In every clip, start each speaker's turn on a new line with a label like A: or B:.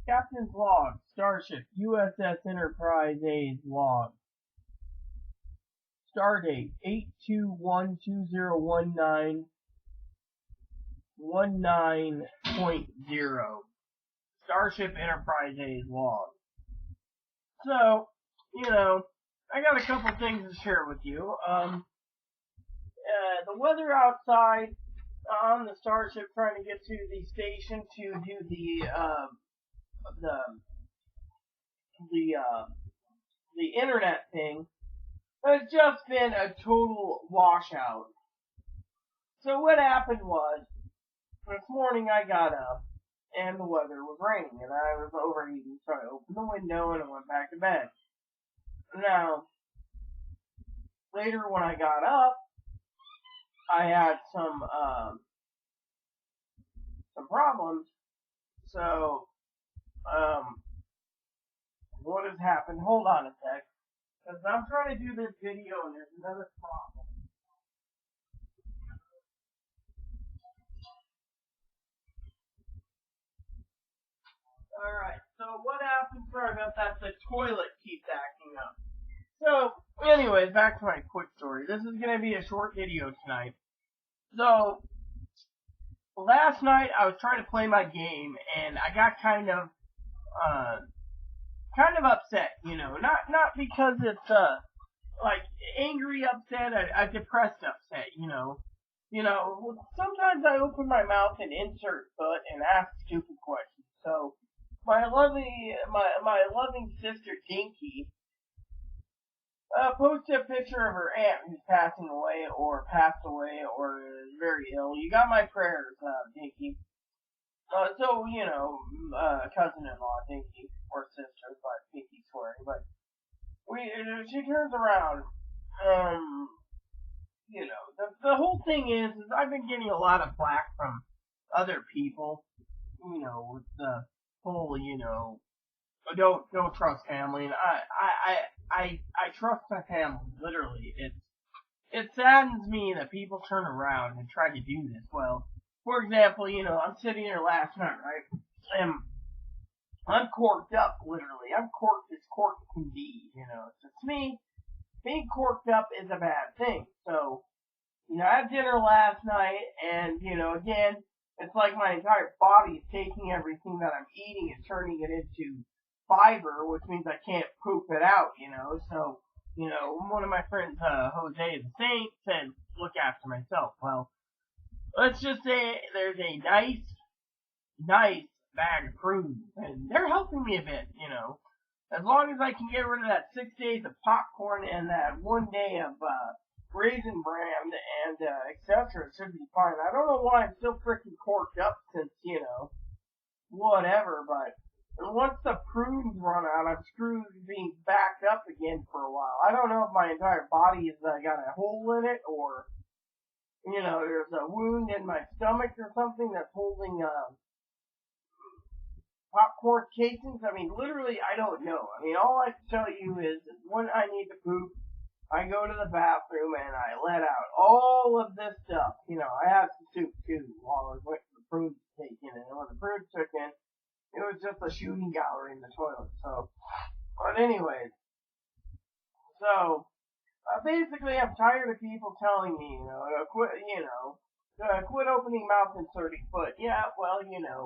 A: Captain's log, Starship, USS Enterprise A's log. Stardate 821201919.0. Starship Enterprise A's log. So, I got a couple things to share with you. The weather outside on the Starship trying to get to the station to do the the internet thing has just been a total washout. So what happened was, this morning I got up and the weather was raining and I was overheating, so I opened the window and I went back to bed. Now, later when I got up, I had some problems. So, what has happened? Hold on a sec, because I'm trying to do this video and there's another problem. Alright, so what happened? Sorry about that. The toilet keeps acting up. So, anyways, back to my quick story. This is going to be a short video tonight. So, last night I was trying to play my game and I got kind of upset, not because it's like angry upset, a depressed upset, sometimes I open my mouth and insert foot and ask stupid questions. So my loving sister Dinky posted a picture of her aunt who's passing away or passed away or is very ill. You got my prayers, Dinky. Cousin-in-law, Dinky, or sister, but Dinky swearing, but she turns around, the whole thing is I've been getting a lot of flack from other people, with the whole, don't trust family, and I trust my family, literally. It saddens me that people turn around and try to do this. Well, for example, I'm sitting here last night, right, and I'm corked up, literally. I'm corked as corked can be, So to me, being corked up is a bad thing. So, I had dinner last night, and, again, it's like my entire body is taking everything that I'm eating and turning it into fiber, which means I can't poop it out, So, one of my friends, Jose the Saint, said, look after myself. Well, let's just say there's a nice bag of prunes, and they're helping me a bit, As long as I can get rid of that 6 days of popcorn and that 1 day of Raisin Bran and etc., it should be fine. I don't know why I'm still freaking corked up since, whatever, but once the prunes run out, I'm screwed being backed up again for a while. I don't know if my entire body has got a hole in it or, there's a wound in my stomach or something that's holding popcorn casings. I mean, literally, I don't know. I mean, all I can tell you is when I need to poop, I go to the bathroom and I let out all of this stuff. I had some soup too while I was waiting for the prunes to take in. And when the prunes took in, it was just a shooting gallery in the toilet. So, but anyways, so basically, I'm tired of people telling me, quit opening mouth and inserting foot. Yeah, well,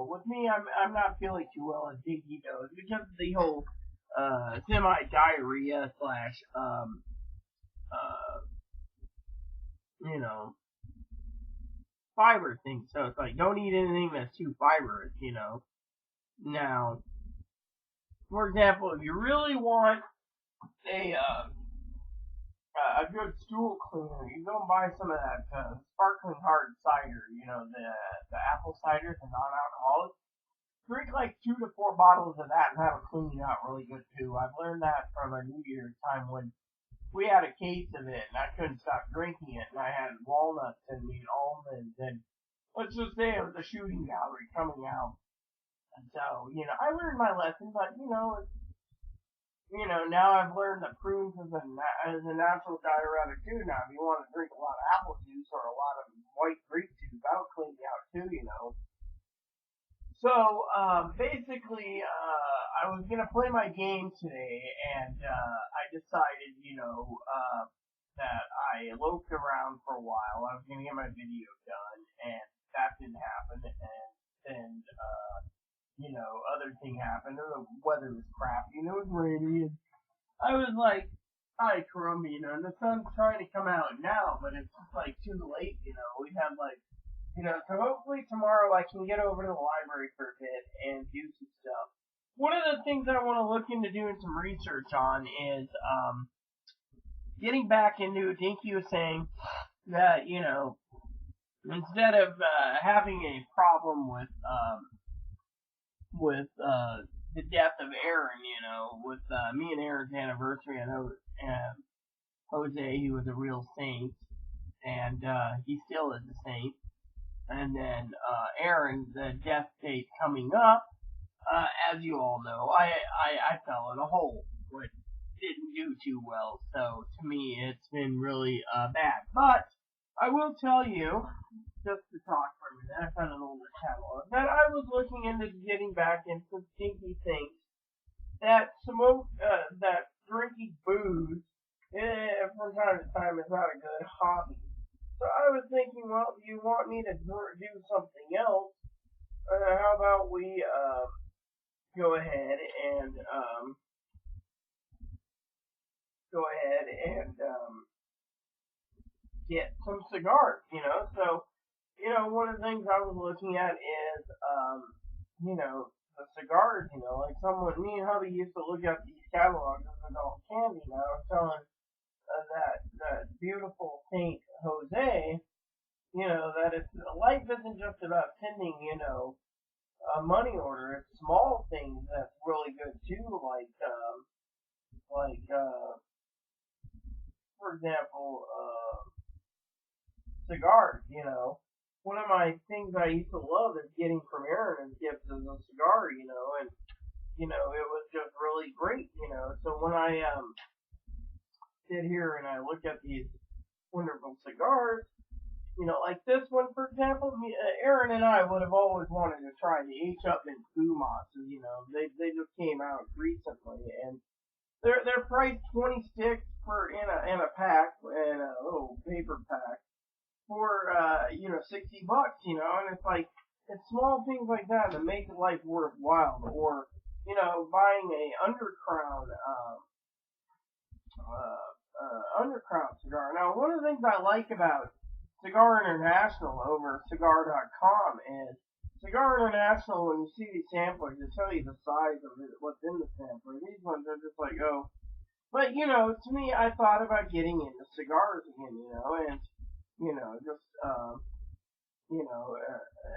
A: with me, I'm not feeling too well as Dinky goes because of the whole semi-diarrhea slash fiber thing. So it's like, don't eat anything that's too fibrous, Now, for example, if you really want a good stool cleaner, you go and buy some of that sparkling hard cider, the apple cider, the non-alcoholic. Drink like 2 to 4 bottles of that and that'll clean you out really good too. I've learned that from a New Year's time when we had a case of it and I couldn't stop drinking it and I had walnuts and almonds and let's just say it was a shooting gallery coming out. And so, I learned my lesson, but now I've learned that prunes is a natural diuretic too. Now, if you want to drink a lot of apple juice or a lot of white grape juice, that'll clean you out too, So, basically, I was gonna play my game today, and, I decided, that I loped around for a while. I was gonna get my video done, and that didn't happen, and then, other thing happened, and the weather was crappy, and it was rainy, and I was like, hi, crummy, and the sun's trying to come out now, but it's just, too late, we had, so hopefully tomorrow I can get over to the library for a bit and do some stuff. One of the things I want to look into doing some research on is getting back into. Dinky was saying that instead of having a problem with the death of Aaron, with me and Aaron's anniversary, I know Jose, he was a real saint, and he still is a saint. And then Aaron, the death date coming up, as you all know, I fell in a hole, which didn't do too well. So to me, it's been really bad. But I will tell you, just to talk for a minute, I found an older catalog that I was looking into getting back into stinky things that that drinking booze from time to time is not a good hobby. So I was thinking, well, you want me to do something else? How about we go ahead and get some cigars? So one of the things I was looking at is the cigars. Like me and hubby used to look at these catalogs as adult candy. And I was telling that beautiful Saint Jose, that life isn't just about sending, a money order. It's small things that's really good too, for example, cigars. One of my things I used to love is getting from Aaron as gifts as a cigar, and it was just really great, So when I sit here and I look at these wonderful cigars, like this one, for example, Aaron and I would have always wanted to try the H. Upmann Fumas. They just came out recently, and they're priced 20 sticks in a pack, in a little paper pack for $60, and it's like it's small things like that that make life worthwhile, or buying a undercrown cigar. Now, one of the things I like about Cigar International over Cigar.com is Cigar International, when you see these samplers, they tell you the size of it, what's in the sampler. These ones are just like, oh. But, to me, I thought about getting into cigars again, and,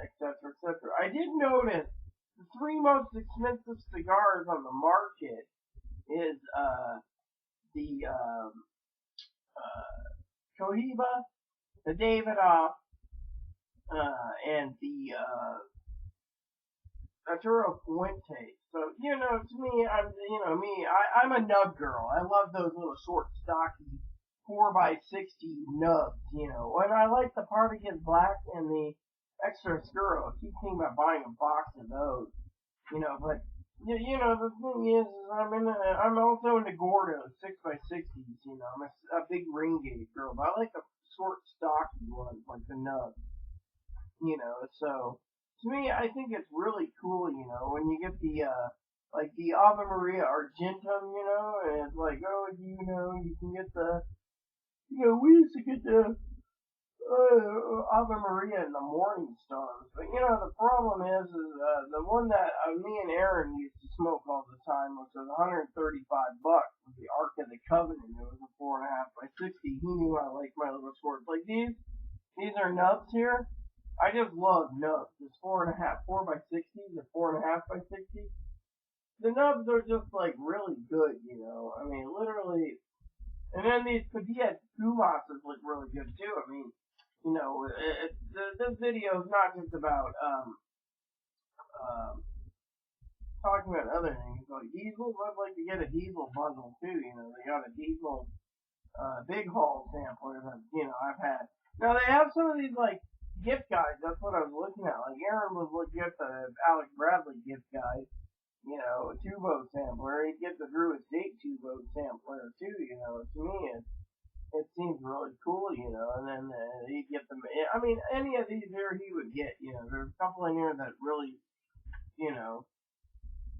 A: et cetera, et cetera. I did notice the three most expensive cigars on the market is, the, Cohiba, the Davidoff, and the Arturo Fuente. So, to me, I'm a nub girl. I love those little short, stocky 4x60 nubs, and I like the Partagas Black and the Extra Oscuro. I keep thinking about buying a box of those, but the thing is I'm also into Gordos 6x60s. I'm a big ring gauge girl, but I like the short, stocky ones, like the nub. So to me, I think it's really cool. When you get the the Ave Maria Argentum, and it's like, oh, you can get the, we used to get the Ave Maria and the Morning Stars. But, the problem is the one that me and Aaron used to smoke all the time, which was $135, was the Ark of the Covenant. It was a 4.5x60. He knew I liked my little shorts. Like these are nubs here. I just love nubs. It's 4x60s or 4.5x60s. The nubs are just like really good, literally. And then these Padilla Pumas look really good too. This video is not just about talking about other things like diesels. I'd like to get a diesel bundle too. They got a diesel big haul sampler that I've had. Now they have some of these like gift guides. That's what I was looking at. Like Aaron was looking at the Alex Bradley gift guide. A two-vote sampler. He'd get the Drew Estate two-vote sampler too. To me, it seems really cool. And then he'd get them. I mean, any of these here he would get. There's a couple in here that really, you know,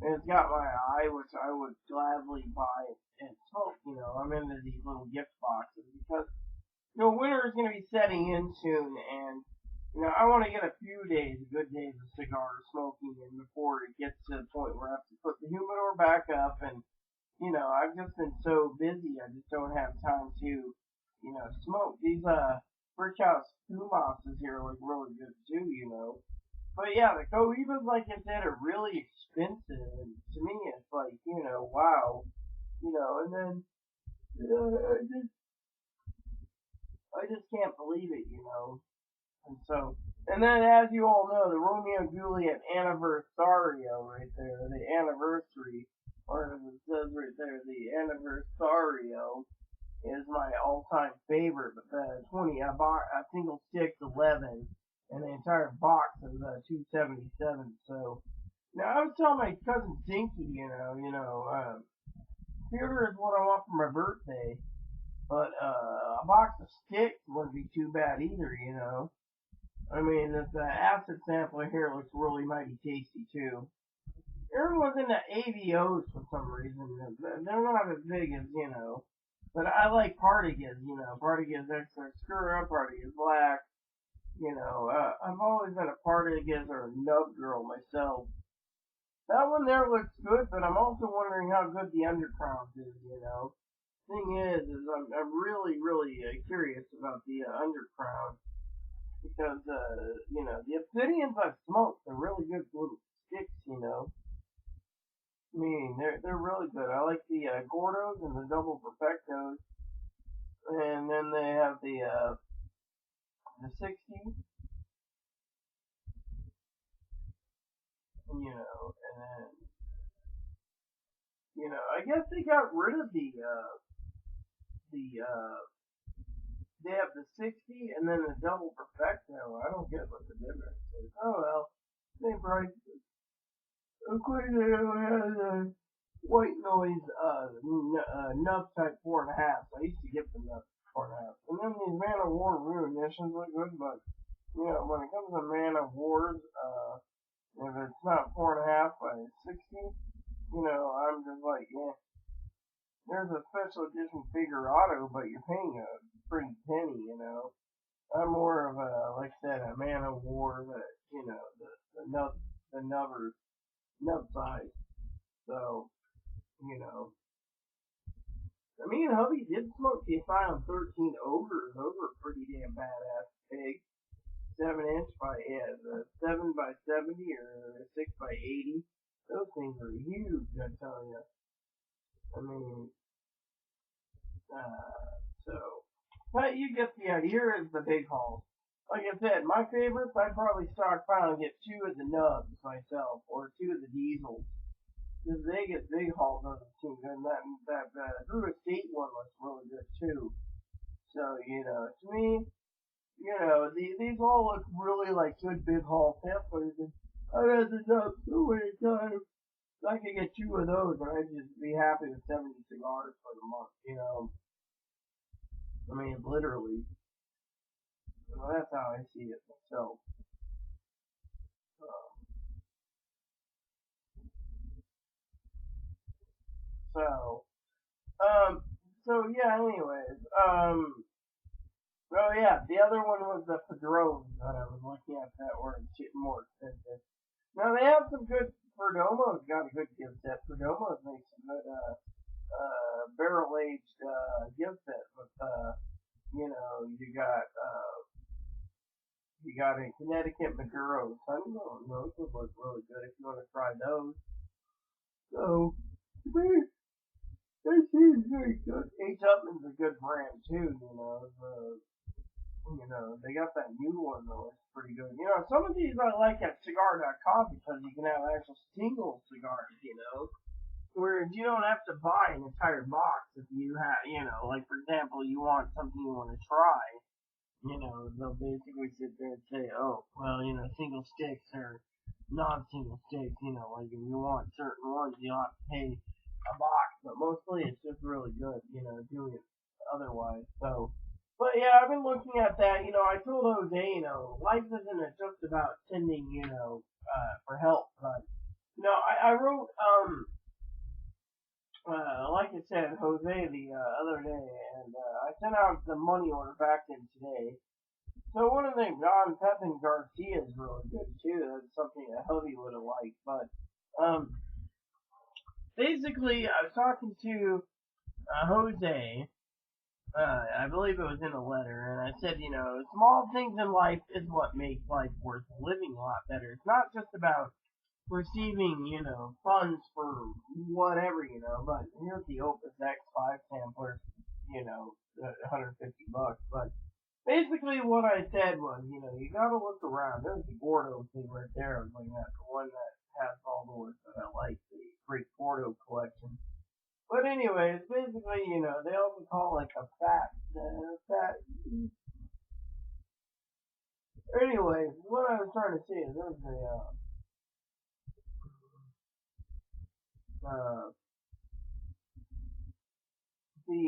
A: it's got my eye, which I would gladly buy and smoke. I'm into these little gift boxes because winter is going to be setting in soon, and I want to get a few days, good days of cigar smoking, and before it gets to the point where I have to put the humidor back up, and I've just been so busy, I just don't have time to, smoke. These Brick House Pumas here look really good too. But yeah, the Cohibas, like I said, are really expensive, and to me, it's like, wow, and then I just can't believe it. And so, and then as you all know, the Romeo and Juliet Anniversario right there, the anniversary, or as it says right there, the Anniversario is my all-time favorite. But the 20, a single stick 11, and the entire box is 277. So now I was telling my cousin Dinky, theater is what I want for my birthday. But a box of sticks wouldn't be too bad either. I mean, the acid sampler here looks really mighty tasty too. Everyone's into AVOs for some reason. They're not as big as. But I like Partagas. Partagas extra screw up, Partagas black. I've always been a Partagas or a nub girl myself. That one there looks good, but I'm also wondering how good the undercrown is. Thing is I'm really, really curious about the undercrown because the obsidians I've smoked are really good little sticks. I mean they're really good. I like the Gordos and the double perfectos, and then they have the 60, and then I guess they got rid of the they have the 60 and then the double perfecto. I don't get what the difference is. Oh well, same price. Of course, they had a white noise nub type 4.5. I used to get the nub 4.5. And then these Man of War ruinations look good, but when it comes to Man of Wars, if it's not 4.5 by 60, I'm just like, yeah. There's a special edition Figurado, but you're paying a pretty penny. I'm more of like I said, a Man of War that, the nub size. So, you know, me and hubby did smoke the Asylum 13 ogres. Those were pretty damn badass big. 7 inch by, yeah, the 7 by 70 or 6 by 80. Those things are huge, I tell you. I mean, so, but you get the idea. Here is the big haul. Like I said, my favorites, I'd probably stockpile and get 2 of the nubs myself, or 2 of the diesels. The Vegas big haul doesn't seem good, and that Drew Estate one looks really good too. So, to me, these all look really like good big haul samplers, and I've had the nubs so many times. I could get 2 of those, and I'd just be happy with 70 cigars for the month. I mean, literally. Well, that's how I see it myself. Uh, so, um, yeah. Anyways, oh yeah, the other one was the Padrones that I was looking at that were more expensive. Now they have some good Perdomo's got a good gift set. Perdomo's makes some good barrel aged gift set with you got a Connecticut Maduros. Honeymoon. Those would look really good if you want to try those. So, they seem very good. H. Upman's a good brand too. They got that new one though. It's pretty good. Some of these I like at cigar.com because you can have actual single cigars. Whereas you don't have to buy an entire box if you have, like for example, you want something you want to try. they'll basically sit there and say, oh, well, single sticks or non-single sticks, like if you want certain ones, you have to pay a box, but mostly it's just really good, doing it otherwise. So, but yeah, I've been looking at that, I told Jose, life isn't just about sending, for help, but, I wrote, like I said, Jose the other day, and I sent out the money order back in today. So one of the things, John Pepin Garcia is really good too. That's something that Hubby would have liked. But basically, I was talking to Jose. I believe it was in a letter, and I said, small things in life is what makes life worth living a lot better. It's not just about receiving, funds for whatever, but here's the Opus X5 sampler, 150 bucks, but basically what I said was, you gotta look around. There's the Gordo thing right there. I was looking at the one that has all the words that I like, the great Gordo collection. But anyways, basically, they also call like a fat. Anyways, what I was trying to say is there's uh, the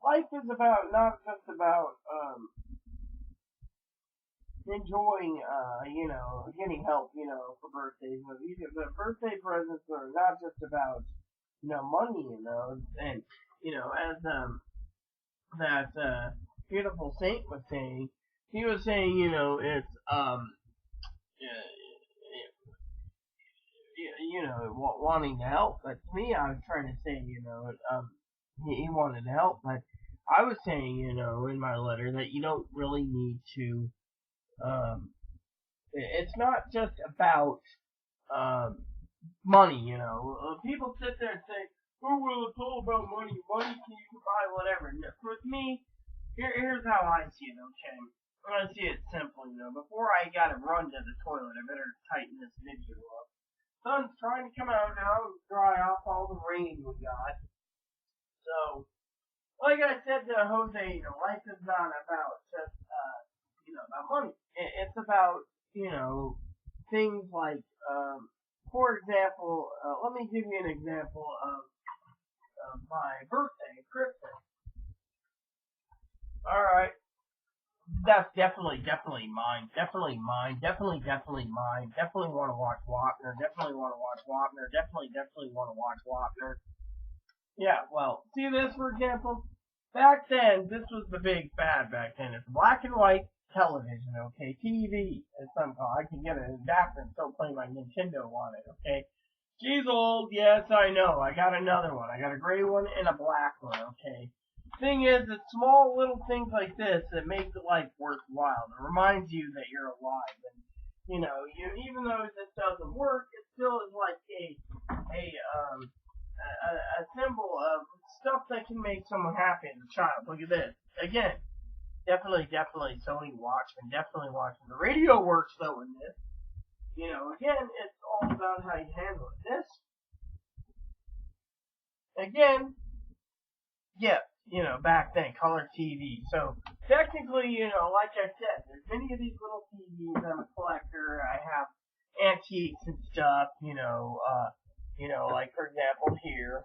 A: life is about not just about enjoying getting help, for birthdays. But birthday presents are not just about money, and as that beautiful saint was saying, he was saying, it's wanting to help. But to me, I was trying to say, he wanted to help, but I was saying, in my letter that you don't really need to. It's not just about money. People sit there and say, "Oh well, it's all about money. Money can you buy whatever." And with me, here's how I see it. Okay, I see it simple. Before I gotta run to the toilet, I better tighten this video up. Sun's trying to come out now and dry off all the rain we got. So, like I said to Jose, life is not about just about money. It's about things like for example, let me give you an example of my birthday, Christmas. All right, that's definitely mine. Definitely mine. Definitely mine. Definitely want to watch Wapner. Definitely want to watch Wapner. Definitely want to watch Wapner. Yeah, well, see this for example. Back then, this was the big fad back then. It's black and white television, okay? TV, as some call. I can get an adapter and still play my Nintendo on it, okay? She's old, yes, I know. I got another one. I got a gray one and a black one, okay? Thing is, it's small little things like this that make the life worthwhile. It reminds you that you're alive. And, even though this doesn't work, it still is like a symbol of stuff that can make someone happy as a child. Look at this. Again, definitely Sony Watchman. Definitely watching. The radio works though in this. Again, it's all about how you handle it. This, again, yeah, back then, color TV. So, technically, like I said, there's many of these little TVs. I'm a collector. I have antiques and stuff, like for example here.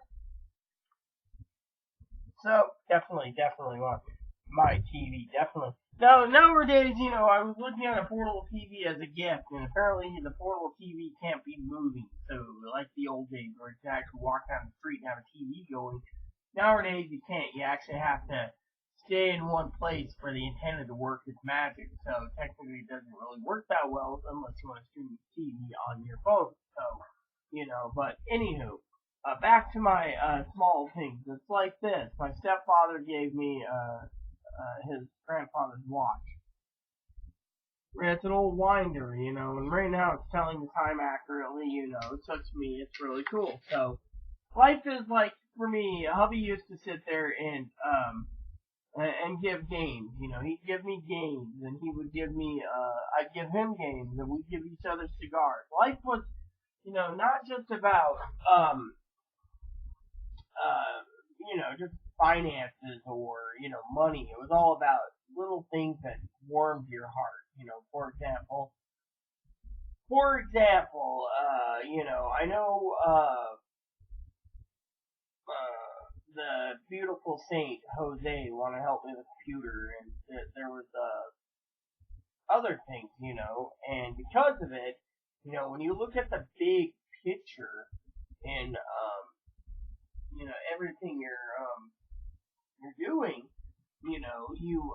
A: So, definitely want my TV, definitely. Now, nowadays, I was looking at a portable TV as a gift, and apparently the portable TV can't be moving. So, like the old days where you could actually walk down the street and have a TV going. Nowadays, you can't. You actually have to stay in one place for the antenna to work its magic. So, technically, it doesn't really work that well unless you want to stream TV on your phone. So, but anywho, back to my small things. It's like this. My stepfather gave me his grandfather's watch. It's an old winder, and right now it's telling the time accurately, so to me it's really cool. So, life is like, for me, hubby used to sit there and give games, he'd give me games, and he would give me, I'd give him games, and we'd give each other cigars. Life was, not just about, just finances or, money. It was all about little things that warmed your heart. For example, I know the beautiful Saint Jose want to help me with the computer, and there was other things, and because of it, when you look at the big picture and everything you're doing, you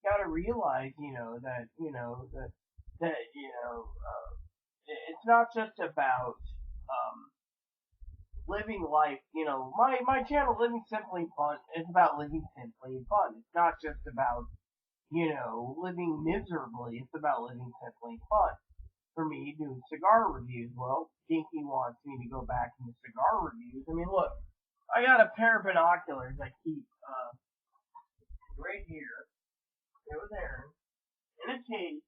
A: gotta realize, that it's not just about living life. My channel, Living Simply Fun, is about living simply and fun. It's not just about living miserably. It's about living simply and fun. For me, doing cigar reviews, well, Dinky wants me to go back into cigar reviews. I mean, look, I got a pair of binoculars I keep right here. It was Aaron in a case,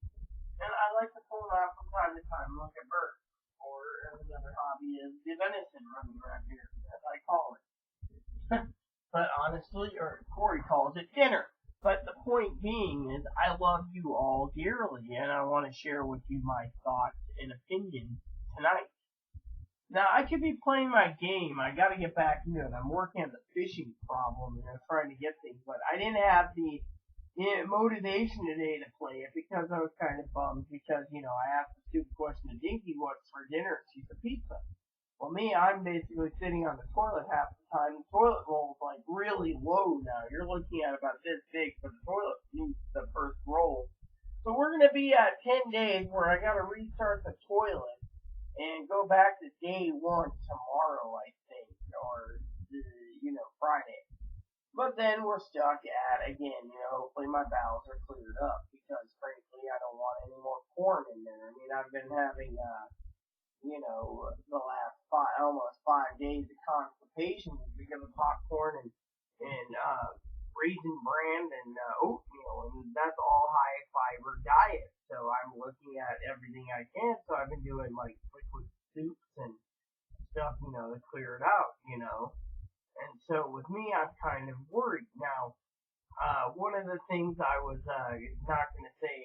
A: and I like to pull it out from time to time and look at birds. Or another hobby is the venison running around here, as I call it. But honestly, or Corey calls it dinner. But the point being is, I love you all dearly, and I want to share with you my thoughts and opinions tonight. Now, I could be playing my game. I got to get back into it. I'm working on the fishing problem, and I'm trying to get things, but I didn't have the motivation today to play it because I was kind of bummed because, I asked the stupid question to Dinky, what's for dinner? She's a pizza. Well, me, I'm basically sitting on the toilet half the time. The toilet roll's like really low now. You're looking at about this big, but the toilet needs the first roll. So we're going to be at 10 days where I got to restart the toilet and go back to day 1 tomorrow, I think, or, Friday. But then we're stuck at, again, hopefully my bowels are cleared up because, frankly, I don't want any more corn in there. I mean, I've been having, the last almost 5 days of constipation because of popcorn and Raisin Bran and oatmeal, and that's all high fiber diet. So I'm looking at everything I can. So I've been doing like liquid soups and stuff, to clear it out, And so with me, I'm kind of worried now. One of the things I was not going to say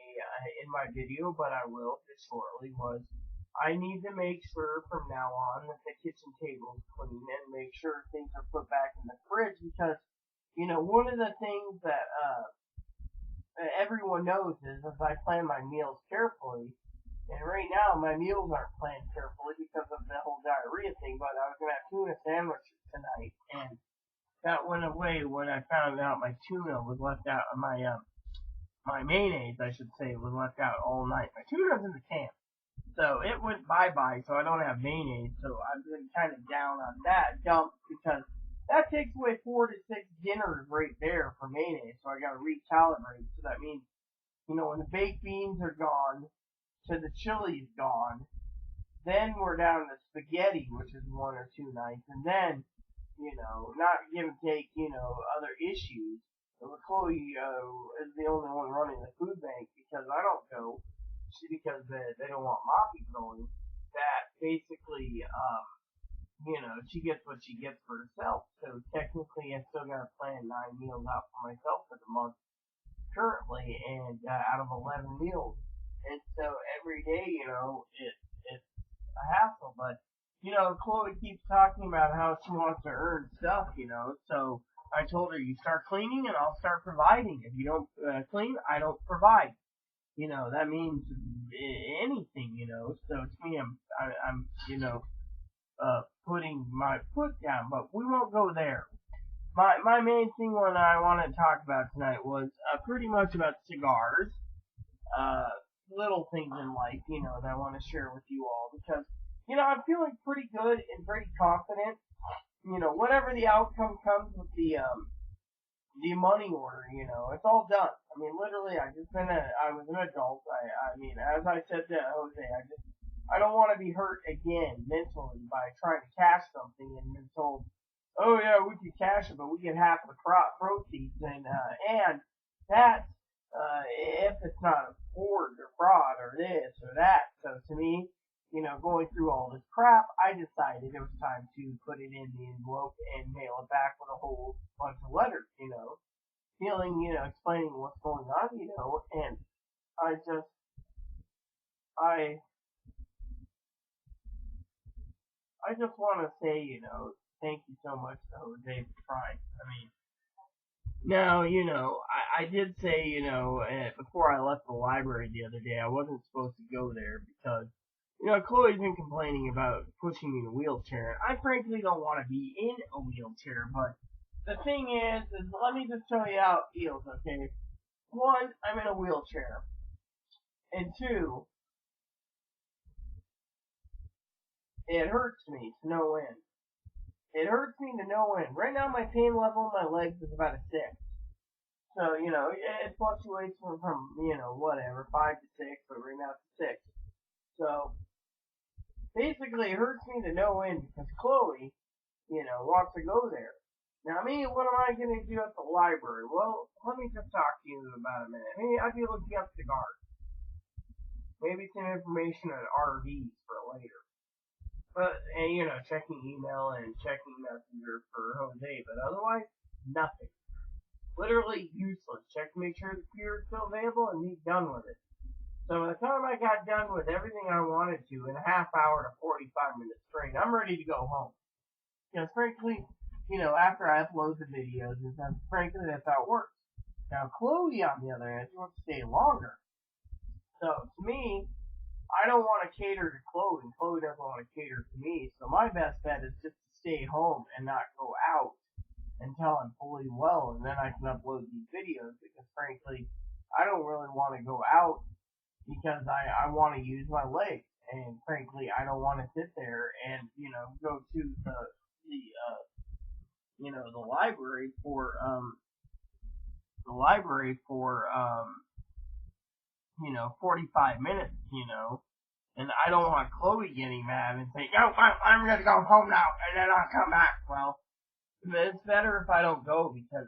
A: in my video, but I will just shortly, was I need to make sure from now on that the kitchen table is clean and make sure things are put back in the fridge because, one of the things that everyone knows is I plan my meals carefully. And right now, my meals aren't planned carefully because of the whole diarrhea thing, but I was going to have tuna sandwiches tonight, and that went away when I found out my tuna was left out, my mayonnaise, I should say, was left out all night. My tuna's in the can, so it went bye-bye, so I don't have mayonnaise, so I've been kind of down on that dump, because that takes away 4 to 6 dinners right there for mayonnaise, so I gotta recalibrate, so that means, when the baked beans are gone, to the chili's gone, then we're down to spaghetti, which is 1 or 2 nights, and then, not give and take, other issues. Chloe is the only one running the food bank because I don't go, because they don't want Moppy going. That basically, she gets what she gets for herself. So technically, I still got to plan 9 meals out for myself for the month currently, and out of 11 meals. And so every day, it's a hassle. But, Chloe keeps talking about how she wants to earn stuff, So I told her, you start cleaning and I'll start providing. If you don't clean, I don't provide. That means anything, So to me, I'm putting my foot down. But we won't go there. My main thing what I wanted to talk about tonight was pretty much about cigars. Little things in life, that I want to share with you all because, I'm feeling pretty good and pretty confident. Whatever the outcome comes with the money order, it's all done. I mean, literally, I was an adult. I mean, as I said to Jose, I don't want to be hurt again mentally by trying to cash something and been told, oh yeah, we can cash it, but we get half the proceeds, and that's if it's not a forge or fraud or this or that. So to me, going through all this crap, I decided it was time to put it in the envelope and mail it back with a whole bunch of letters, feeling, explaining what's going on, and I just, I, I just want to say, thank you so much to Jose for trying. I mean, now, I did say, before I left the library the other day, I wasn't supposed to go there because, Chloe's been complaining about pushing me in a wheelchair. I frankly don't want to be in a wheelchair, but the thing is let me just tell you how it feels, okay? One, I'm in a wheelchair. And two, it hurts me to no end. It hurts me to no end. Right now, my pain level in my legs is about a 6. So, it fluctuates from whatever, 5 to 6, but right now it's a 6. So, basically, it hurts me to no end because Chloe, wants to go there. Now, me, what am I going to do at the library? Well, let me just talk to you about a minute. Maybe I'd be looking up cigars. Maybe some information on RVs for later. But, and, checking email and checking Messenger for Jose, but otherwise, nothing. Literally useless. Check to make sure the computer is still available and be done with it. So by the time I got done with everything I wanted to in a half hour to 45 minutes straight, I'm ready to go home. Frankly, after I upload the videos, frankly, that's how it works. Now, Chloe, on the other hand, she wants to stay longer. So, to me, I don't want to cater to Chloe, and Chloe doesn't want to cater to me. So my best bet is just to stay home and not go out until I'm fully well, and then I can upload these videos. Because frankly, I don't really want to go out because I want to use my legs, and frankly, I don't want to sit there and go to the library for 45 minutes, and I don't want Chloe getting mad and saying, "No, I'm gonna go home now, and then I'll come back." Well, it's better if I don't go because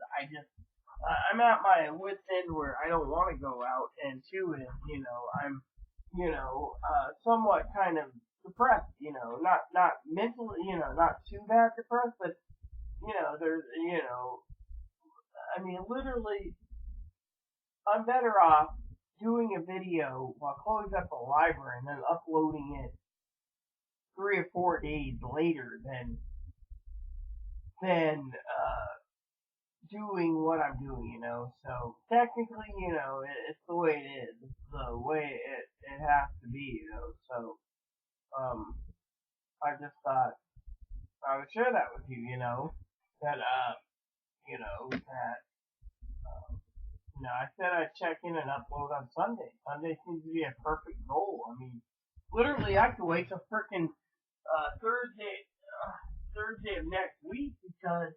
A: I'm at my wit's end where I don't want to go out, and two is, I'm, somewhat kind of depressed, not mentally, not too bad depressed, but, there's, I mean, literally, I'm better off doing a video while Chloe's at the library and then uploading it 3 or 4 days later than doing what I'm doing, So technically, it's the way it is. It's the way it has to be, So I just thought I would share that with you, that that I said I'd check in and upload on Sunday. Sunday seems to be a perfect goal. I mean, literally, I could wait till frickin' Thursday of next week because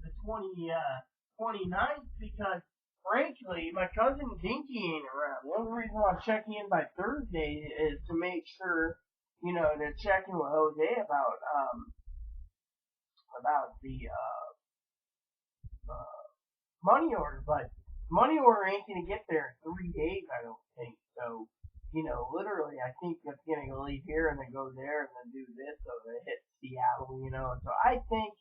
A: the 29th because frankly my cousin Dinky ain't around. The only reason why I'm checking in by Thursday is to make sure, to check in with Jose about the money order, but money order ain't gonna get there in 3 days, I don't think. So, literally I think it's gonna leave here and then go there and then do this so they hit Seattle, So I think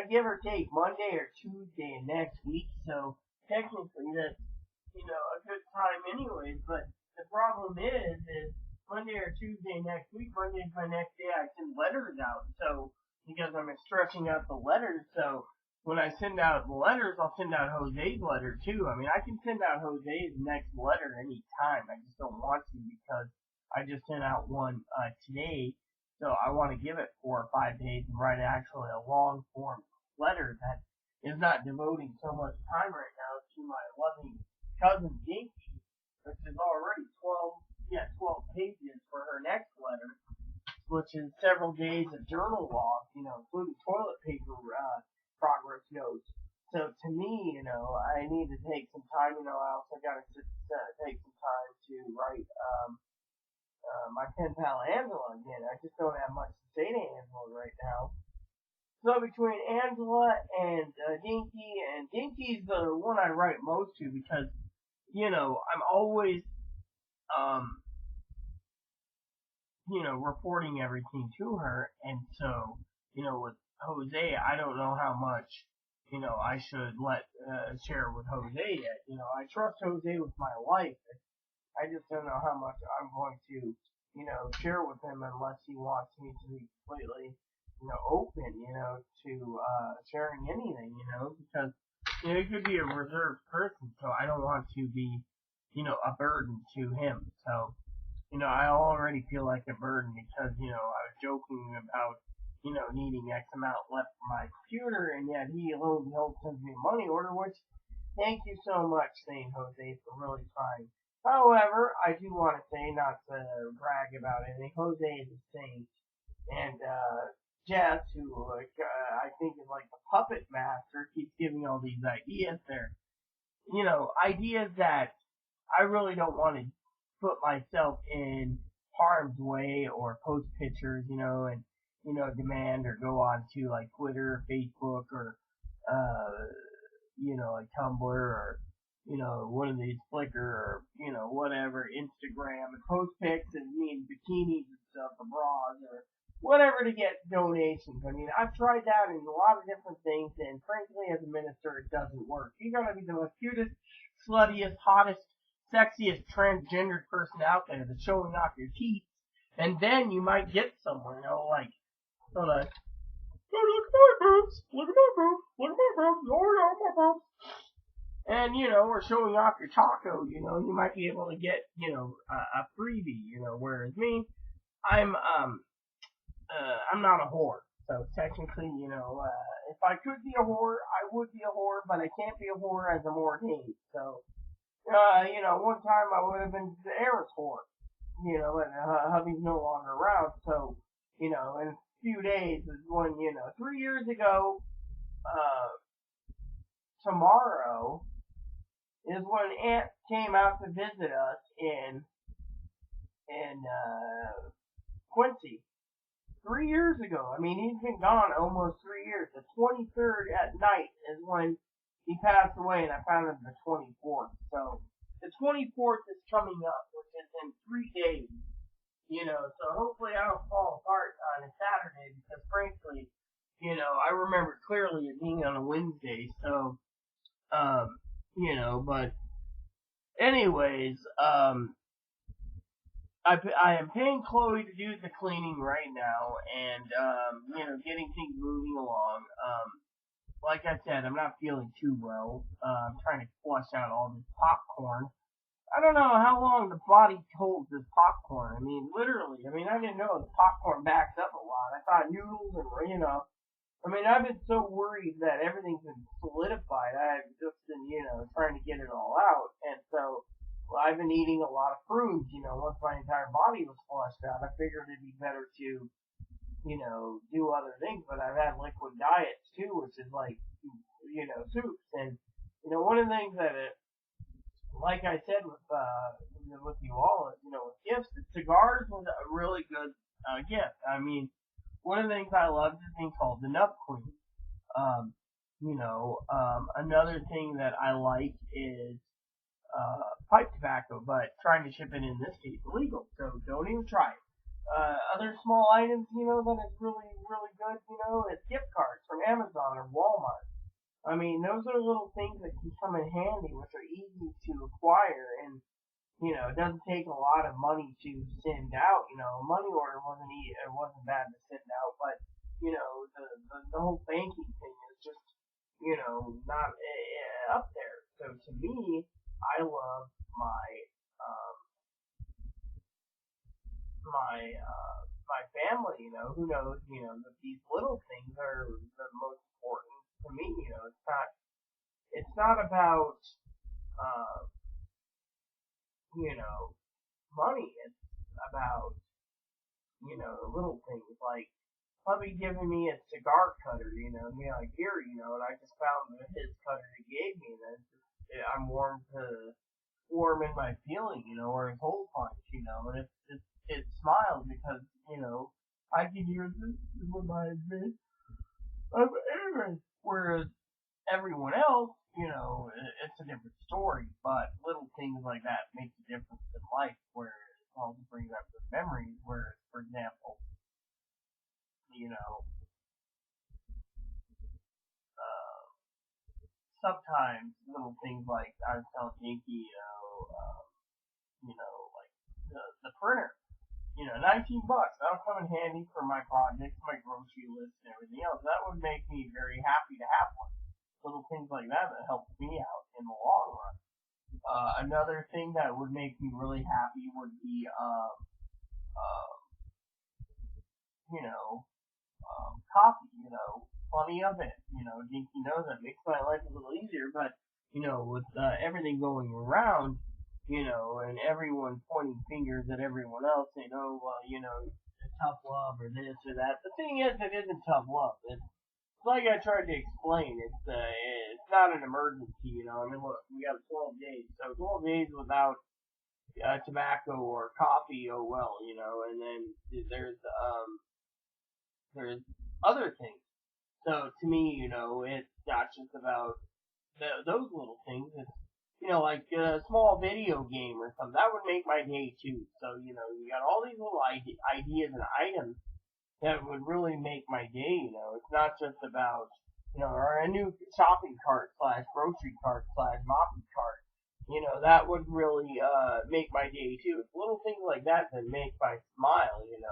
A: give or take Monday or Tuesday of next week. So technically that's a good time anyways. But the problem is Monday or Tuesday next week. Monday's my next day I send letters out. So because I'm stretching out the letters, so when I send out the letters, I'll send out Jose's letter too. I mean, I can send out Jose's next letter anytime. I just don't want to because I just sent out one today. So I want to give it 4 or 5 days and write actually a long form letter that is not devoting so much time right now to my loving cousin Dinky, which is already 12 pages for her next letter, which is several days of journal logs, including toilet paper progress notes. So to me, I need to take some time. I also got to take some time to write my pen pal Angela again. I just don't have much to say to Angela right now. So between Angela and Dinky, and Dinky's the one I write most to because, I'm always, reporting everything to her. And so, with Jose, I don't know how much, I should share with Jose yet. I trust Jose with my life. I just don't know how much I'm going to, share with him unless he wants me to be completely, open, to sharing anything, because he could be a reserved person, so I don't want to be, a burden to him. So, I already feel like a burden because, I was joking about, needing X amount left for my computer, and yet he alone sends me a money order, which, thank you so much, Saint Jose, for really trying. However, I do want to say, not to brag about anything, Jose is a saint, and, Jess, who, I think is like the puppet master, keeps giving all these ideas there. Ideas that I really don't want to put myself in harm's way or post pictures, and demand or go on to like Twitter, or Facebook, or like Tumblr, or one of these Flickr, or whatever, Instagram, and post pics and me in bikinis and stuff, or bras, or whatever to get donations. I mean, I've tried that in a lot of different things, and frankly, as a minister, it doesn't work. You gotta be the most cutest, sluttiest, hottest, sexiest transgendered person out there that's showing off your teeth, and then you might get somewhere, like, so like, oh, look at my boobs, look at my boobs, look at my boobs, oh yeah, my boobs. And, or showing off your taco, you might be able to get, a freebie, whereas me, I'm not a whore. So technically, if I could be a whore, I would be a whore, but I can't be a whore as I'm ordained. So, one time I would have been the heiress whore, and hubby's no longer around. So, in a few days is when, 3 years ago, tomorrow is when Aunt came out to visit us in Quincy. 3 years ago. I mean, he's been gone almost 3 years. The 23rd at night is when he passed away, and I found him the 24th. So the 24th is coming up, which is in 3 days. So hopefully I don't fall apart on a Saturday because, frankly, I remember clearly it being on a Wednesday. So, but anyways, I am paying Chloe to do the cleaning right now, and getting things moving along. Like I said, I'm not feeling too well. I'm trying to flush out all this popcorn. I don't know how long the body holds this popcorn. I mean, literally. I mean, I didn't know the popcorn backs up a lot. I thought noodles and I mean, I've been so worried that everything's been solidified. I've just been, trying to get it all out, and so. Well, I've been eating a lot of prunes, once my entire body was flushed out. I figured it'd be better to, do other things, but I've had liquid diets too, which is like, soups. And, one of the things that like I said with you all, with gifts, cigars was a really good, gift. I mean, one of the things I love is a thing called the Nut Queen. Another thing that I like is, pipe tobacco, but trying to ship it in this case illegal, so don't even try it. Other small items, that is really, really good, is gift cards from Amazon or Walmart. I mean, those are little things that can come in handy, which are easy to acquire, and, it doesn't take a lot of money to send out. A money order wasn't bad to send out, but, the whole banking thing is just, not up there. So to me, I love my family, who knows, that these little things are the most important to me, it's not about, money, it's about, little things like, hubby giving me a cigar cutter, me like, here, and I just found his cutter he gave me, and I'm warm in my feeling, or his hole punch, and it smiles because, I can use this to remind me of Aaron, whereas everyone else, it's a different story, but little things like that make a difference in life, where it also brings up good memories, where, for example, sometimes little things like I was telling Dinky, like the printer. 19 bucks. That'll come in handy for my projects, my grocery list, and everything else. That would make me very happy to have one. Little things like that help me out in the long run. Another thing that would make me really happy would be, uh, coffee. Plenty of it. Dinky knows that makes my life a little easier. But with everything going around, and everyone pointing fingers at everyone else, saying, "Oh, well, tough love or this or that." The thing is, it isn't tough love. It's like I tried to explain. It's not an emergency. I mean, look, we got 12 days, so 12 days without tobacco or coffee. Oh well, and then there's other things. So to me, it's not just about those little things. It's like a small video game or something. That would make my day too. So you got all these little ideas and items that would really make my day. It's not just about or a new shopping cart slash grocery cart slash mopping cart. That would really make my day too. It's little things like that that make my smile. It's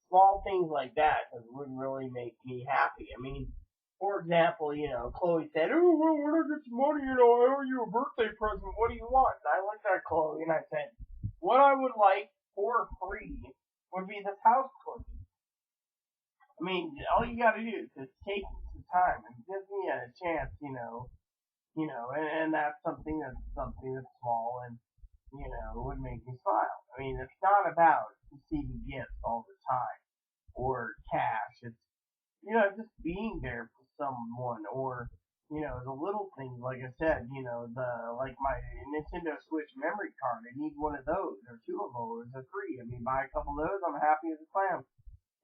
A: small things like that that would really make me happy. I mean, for example, Chloe said, "Oh, well, when I get some money, I owe you a birthday present. What do you want?" And I looked at Chloe and I said, "What I would like for free would be this house cleaning. I mean, all you got to do is just take some time and give me a chance, and that's something that's small and would make me smile. I mean, it's not about receiving gifts all the time or cash. It's just being there for someone, or the little things. Like I said, like my Nintendo Switch memory card. I need one of those, or two of those, or three. I mean, buy a couple of those, I'm happy as a clam.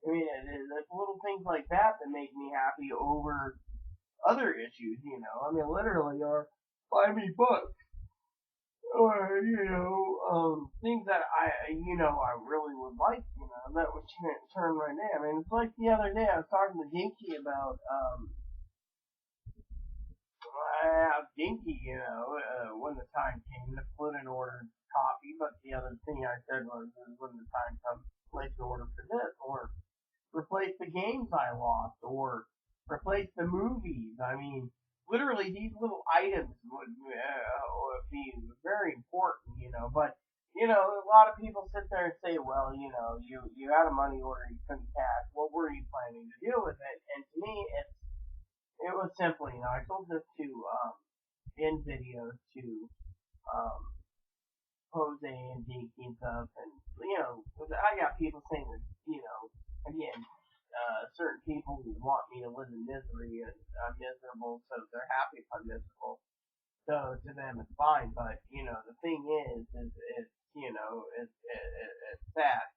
A: I mean, it's little things like that that make me happy over other issues. I mean, literally, or buy me books, or things that I really would like, that would turn my day. I mean, it's like the other day I was talking to Dinky about Dinky, when the time came to put an order coffee, but the other thing I said was when the time comes, place an order for this, or replace the games I lost, or replace the movies. I mean, literally these little items would be very important, but a lot of people sit there and say, well, you had a money order, you couldn't cash. What were you planning to do with it? And to me, it was simply, I told this to in videos to um, Jose and Dinky and stuff, and I got people saying that, again, certain people who want me to live in misery, and I'm miserable, so they're happy if I'm miserable. So to them it's fine, but the thing is it's it's sad,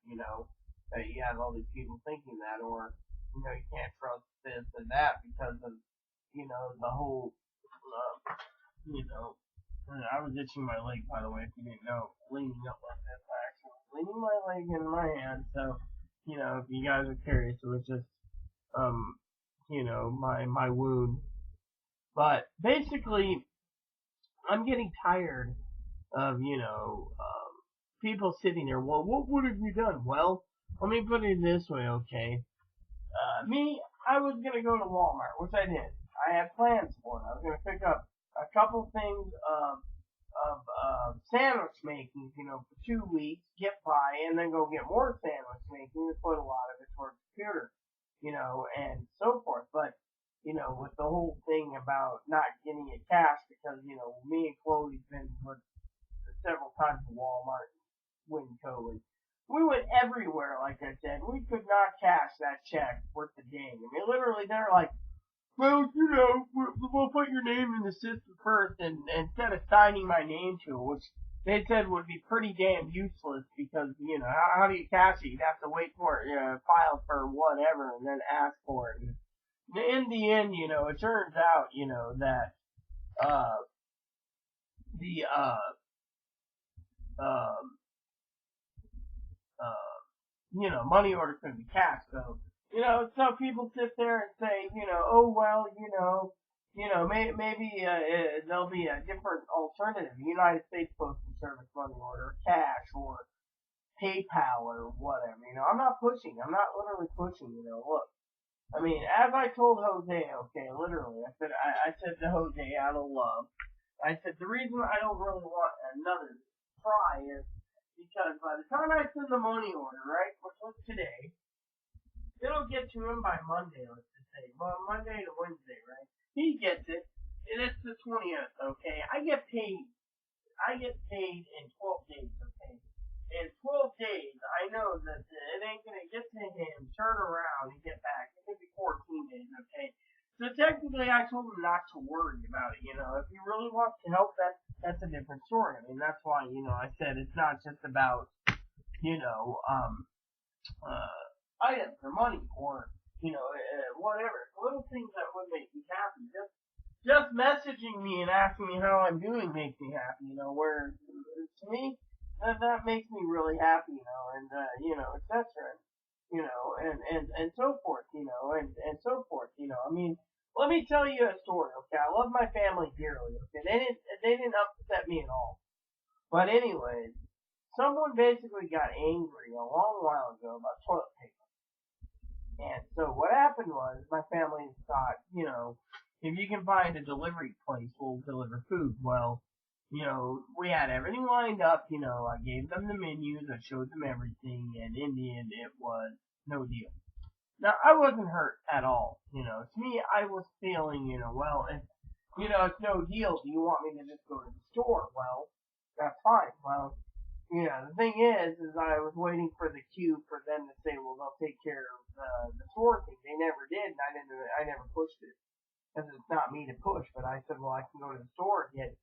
A: that you have all these people thinking that, or you can't trust this and that because of the whole you know I was itching my leg, by the way, if you didn't know, leaning up like this. I actually was leaning my leg in my hand, so if you guys are curious, it was just my wound. But basically, I'm getting tired of, people sitting there. Well, what have you done? Well, let me put it this way, okay? I was gonna go to Walmart, which I did. I had plans for it. I was gonna pick up a couple things of sandwich making, for 2 weeks, get by, and then go get more sandwich making and put a lot of it towards the computer, and so forth. But with the whole thing about not getting it cash, because me and Chloe's been several times to Walmart, Winco, and we went everywhere. Like I said, we could not cash that check worth the dang. I mean, literally, they're like, well, we'll put your name in the system first, and instead of signing my name to it, which they said would be pretty damn useless, because how do you cash it? You'd have to wait for it, file for whatever, and then ask for it. And in the end, it turns out, that the um, money order couldn't be cashed. So, some people sit there and say, oh well, maybe there'll be a different alternative. United States Postal Service money order, cash, or PayPal, or whatever. I'm not pushing. I'm not literally pushing. Look. I mean, as I told Jose, okay, literally, I said to Jose out of love, I said the reason I don't really want another try is because by the time I send the money order, right, which was today, it'll get to him by Monday, let's just say. Well, Monday to Wednesday, right? He gets it, and it's the 20th, okay? I get paid in 12 days, okay? In 12 days, I know that it ain't going to get to him, turn around, and get back. It could be 14 days, okay? So technically, I told him not to worry about it, If he really wants to help, that's a different story. I mean, that's why, I said it's not just about, you know, um, items or money or, whatever. Little things that would make me happy. Just messaging me and asking me how I'm doing makes me happy, where to me, that makes me really happy, and, etc. And so forth, and so forth, I mean, let me tell you a story, okay? I love my family dearly, okay? They didn't upset me at all. But anyways, someone basically got angry a long while ago about toilet paper. And so what happened was my family thought, if you can find a delivery place, we'll deliver food. Well, we had everything lined up, I gave them the menus, I showed them everything, and in the end it was no deal. Now, I wasn't hurt at all, to me, I was feeling, well, if, it's no deal, do you want me to just go to the store? Well, that's fine. Well, the thing is I was waiting for the queue for them to say, well, they'll take care of the store thing. They never did, and I never pushed it because it's not me to push. But I said, well, I can go to the store and get,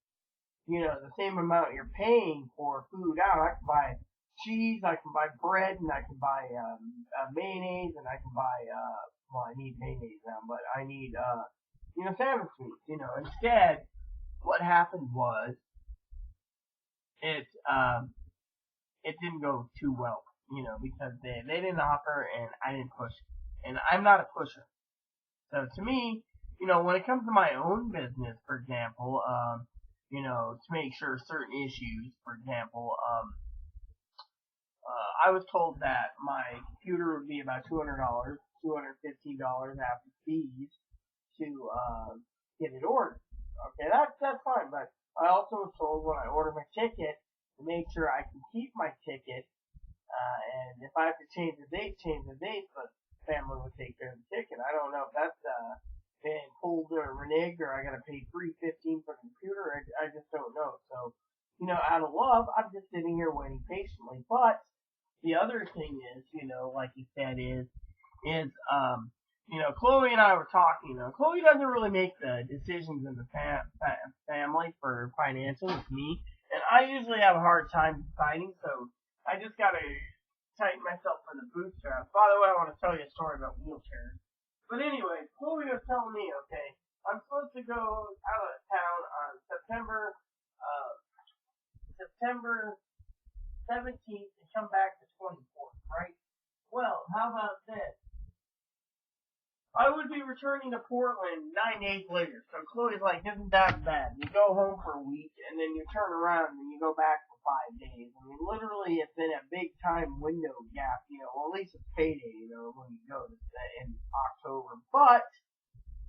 A: the same amount you're paying for food out. I can buy cheese, I can buy bread, and I can buy mayonnaise, and I can buy well, I need mayonnaise now, but I need sandwich meats. Instead, what happened was it it didn't go too well, because they didn't offer and I didn't push. And I'm not a pusher. So to me, when it comes to my own business, for example, to make sure certain issues, for example, I was told that my computer would be about $200, $215 after fees to get it ordered. Okay, that's fine, but I also was told when I order my ticket to make sure I can keep my ticket, and if I have to change the date, but family would take care of the ticket. I don't know if that's been pulled or reneged, or I gotta pay $3.15 for the computer. I just don't know. So, out of love, I'm just sitting here waiting patiently. But the other thing is, like you said, is Chloe and I were talking. Chloe doesn't really make the decisions in the family for financial. It's me, and I usually have a hard time deciding. So I just gotta tighten myself in the bootstraps. By the way, I want to tell you a story about wheelchairs. But anyway, Chloe was telling me, okay, I'm supposed to go out of town on September 17th and come back the 24th, right? Well, how about this? I would be returning to Portland 9 days later. So Chloe's like, isn't that bad? You go home for a week, and then you turn around and you go back for 5 days. I mean, literally, it's in a big time window gap, well, at least it's payday, when you go in October. But,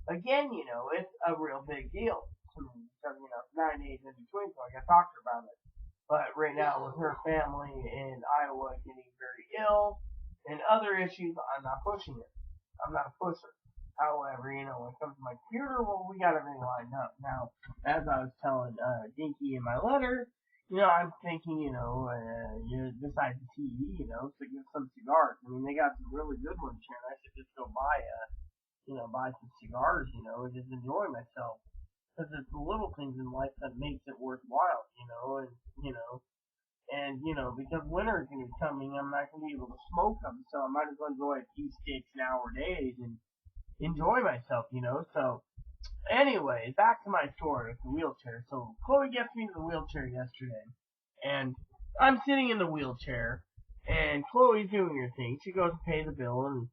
A: again, it's a real big deal to me. Because, 9 days in between, so I got talked about it. But right now, with her family in Iowa getting very ill and other issues, I'm not pushing it. I'm not a pusher. However, when it comes to my computer, well, we got everything lined up. Now, as I was telling Dinky in my letter, I'm thinking, besides the TV, so get some cigars. I mean, they got some really good ones here, and I should just go buy some cigars, and just enjoy myself. Because it's the little things in life that makes it worthwhile, because winter is going to be coming, I'm not going to be able to smoke them, so I might as well enjoy a few sticks nowadays and enjoy myself, So, anyway, back to my story with the wheelchair. So, Chloe gets me to the wheelchair yesterday, and I'm sitting in the wheelchair, and Chloe's doing her thing. She goes to pay the bill, and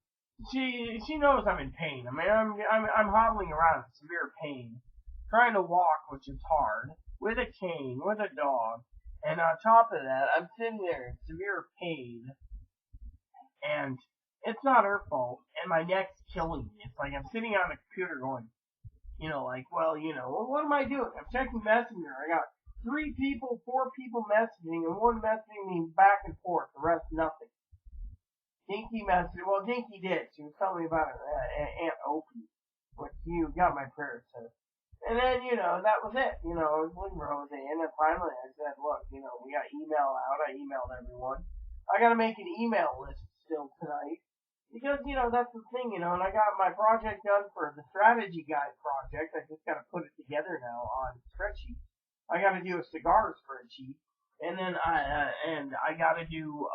A: she knows I'm in pain. I mean, I'm hobbling around in severe pain, trying to walk, which is hard, with a cane, with a dog, and on top of that, I'm sitting there in severe pain, and it's not her fault, and my neck's killing me. It's like I'm sitting on a computer going, like, well, what am I doing? I'm checking Messenger. I got 4 people messaging, and one messaging me back and forth. The rest, nothing. Dinky messaged. Well, Dinky did. She was telling me about Aunt Opie, which you got my prayers to. And then, that was it. I was leaving Rose in, and finally I said, look, we got email out. I emailed everyone. I got to make an email list still tonight. Because, that's the thing, and I got my project done for the strategy guide project. I just got to put it together now on spreadsheet. I got to do a cigar spreadsheet, and then I got to do,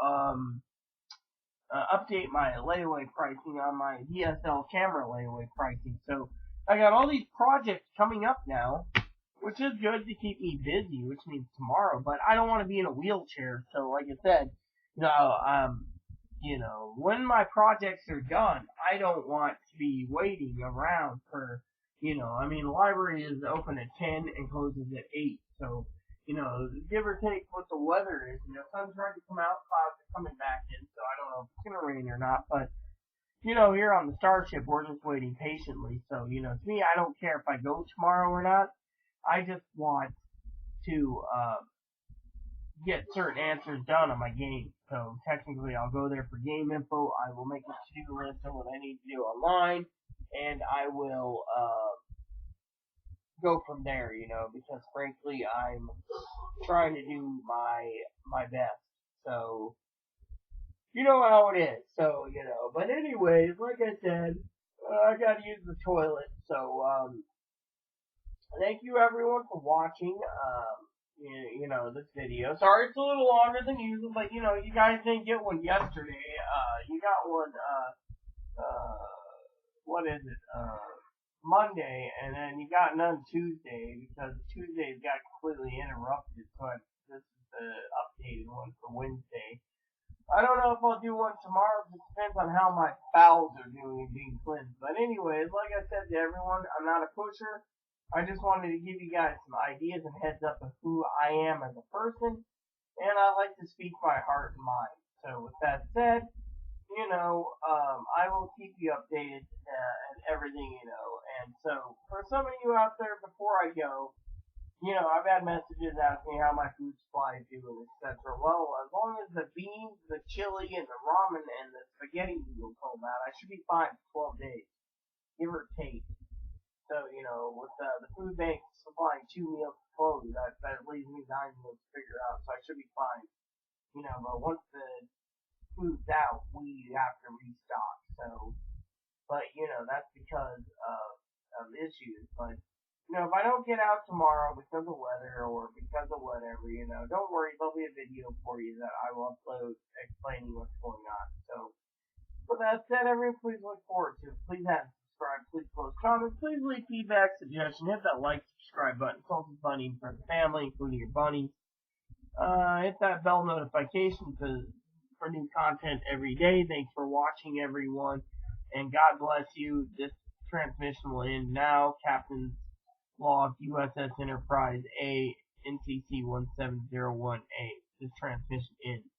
A: update my layaway pricing on my DSL camera layaway pricing. So I got all these projects coming up now, which is good to keep me busy, which means tomorrow, but I don't want to be in a wheelchair. So like I said, when my projects are done, I don't want to be waiting around for, the library is open at 10 and closes at 8. So, give or take what the weather is. Sun's trying to come out, clouds are coming back in, so I don't know if it's going to rain or not. But, here on the Starship, we're just waiting patiently. So, to me, I don't care if I go tomorrow or not. I just want to, get certain answers done on my game. So technically I'll go there for game info, I will make a to-do list of what I need to do online, and I will go from there, because frankly I'm trying to do my best. So you know how it is. So, but anyways, like I said, I gotta use the toilet. So thank you everyone for watching. This video. Sorry it's a little longer than usual, but, you guys didn't get one yesterday. You got one, what is it, Monday, and then you got none Tuesday, because Tuesdays got completely interrupted, so this is the updated one for Wednesday. I don't know if I'll do one tomorrow, it depends on how my bowels are doing and being cleansed. But anyways, like I said to everyone, I'm not a pusher. I just wanted to give you guys some ideas and heads up of who I am as a person, and I like to speak my heart and mind. So with that said, I will keep you updated and everything, And so for some of you out there, before I go, I've had messages asking how my food supply is doing, etc. Well, as long as the beans, the chili, and the ramen and the spaghetti noodles hold out, I should be fine for 12 days, give or take. So, with the food bank supplying 2 meals to close, that leaves me 9 meals to figure out, so I should be fine. But once the food's out, we have to restock. So, but, that's because of issues. But, if I don't get out tomorrow because of weather or because of whatever, don't worry, there'll be a video for you that I will upload explaining what's going on. So, with that said, everyone, please look forward to it. Please have subscribe, please post comments, please leave feedback, suggestion, hit that like, subscribe button, call the bunny for the family, including your bunny. Hit that bell notification for new content every day. Thanks for watching, everyone, and God bless you. This transmission will end now. Captain's Log USS Enterprise A NCC 1701A. This transmission ends.